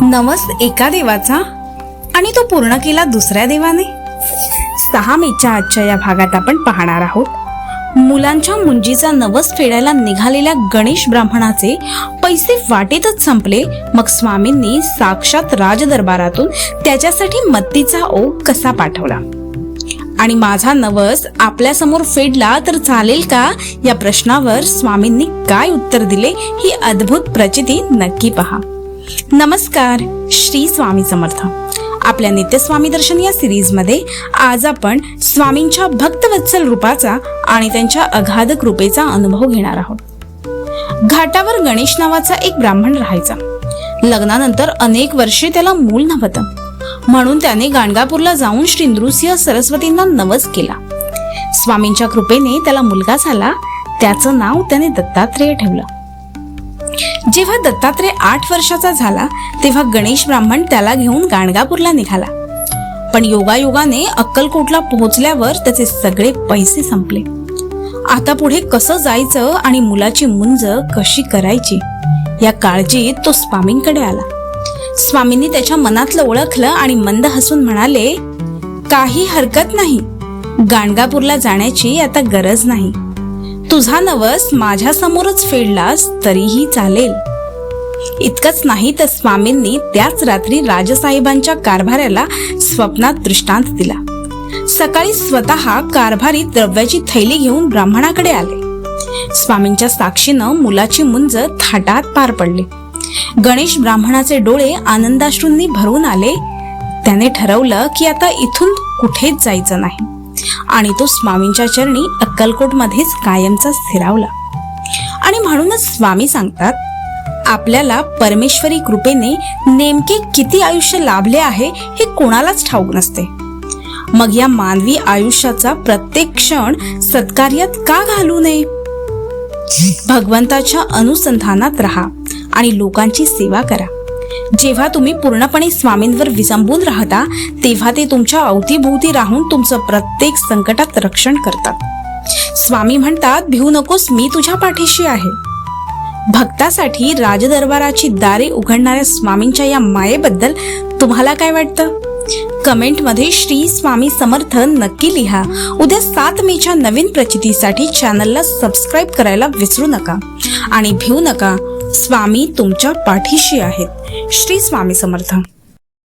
नवस एका देवाचा आणि तो पूर्ण केला दुसऱ्या देवाने। 6 मेच्या आजच्या या भागात आपण पाहणार आहोत मुलांच्या मुंजीचा नवस फेडायला निघालेल्या गणेश ब्राह्मणाचे पैसे वाटेतच संपले। मग स्वामींनी साक्षात राजदरबारातून त्याच्यासाठी मत्तीचा ओघ कसा पाठवला आणि माझा नवस आपल्या समोर फेडला तर चालेल का या प्रश्नावर स्वामींनी काय उत्तर दिले ही अद्भुत प्रचिती नक्की पहा। नमस्कार, श्री स्वामी समर्थ। आपल्या नित्यस्वामी दर्शन या सिरीज मध्ये आज आपण स्वामींच्या भक्तवत्सल रूपाचा आणि त्यांच्या अगाध कृपेचा अनुभव घेणार आहोत। घाटावर गणेश नावाचा एक ब्राह्मण राहायचा। लग्नानंतर अनेक वर्षे त्याला मूल नव्हतं, म्हणून त्याने गाणगापूरला जाऊन श्री नृसिंह सरस्वतींना नवस केला। स्वामींच्या कृपेने त्याला मुलगा झाला। त्याचं नाव त्याने दत्तात्रेय ठेवलं। जेव्हा दत्तात्रेय 8 वर्षाचा झाला तेव्हा गणेश ब्राह्मण त्याला घेऊन गाणगापूरला निघाला। पण योगायोगाने अक्कलकोटला पोहोचल्यावर त्याचे सगळे पैसे संपले। आता पुढे कसं जायचं आणि मुलाची मुंज कशी करायची या काळजीत तो स्वामींकडे आला। स्वामींनी त्याच्या मनातलं ओळखलं आणि मंद हसून म्हणाले, काही हरकत नाही, गाणगापूरला जाण्याची आता गरज नाही। तुझा नवस माझ्या समोरच फेडलास तरीही चालेल। इतकंच नाही तर स्वामींनी त्याच रात्री राजसाहेबांच्या कारभाऱ्याला स्वप्नात दृष्टांत दिला। सकाळी स्वतः कारभारी द्रव्याची थैली घेऊन ब्राह्मणाकडे आले। स्वामींच्या साक्षीनं मुलाची मुंज थाटात पार पडली। गणेश ब्राह्मणाचे डोळे आनंदाश्रूंनी भरून आले। त्याने ठरवलं की आता इथून कुठेच जायचं नाही आणि तो स्वामींच्या चरणी अक्कलकोट मध्येच कायमचा स्थिरावला। आणि म्हणूनच स्वामी सांगतात, आपल्याला परमेश्वरी कृपेने नेमके किती आयुष्य लाभले आहे हे कोणालाच ठाऊक नसते। मग या मानवी आयुष्याचा प्रत्येक क्षण सत्कार्यात का घालू नये? भगवंताच्या अनुसंधानात राहा आणि लोकांची सेवा करा। जेव्हा तुम्ही पूर्णपणे स्वामींवर विसंबून राहता तेव्हा ते तुमच्या अवतीभोवती राहून तुमचं प्रत्येक संकटात रक्षण करतात। स्वामी म्हणतात, भिवू नकोस, मी तुझ्या पाठीशी आहे। भक्तासाठी राजदरबाराची दारे उघडणाऱ्या स्वामींच्या या मायेबद्दल तुम्हाला काय वाटतं? कमेंट मध्ये श्री स्वामी समर्थ नक्की लिहा। उद्या 7 मेच्या नवीन प्रचितीसाठी चॅनलला सबस्क्राईब करायला विसरू नका आणि भिवू नका, स्वामी तुमच्या पाठीशी आहेत। श्री स्वामी समर्थ।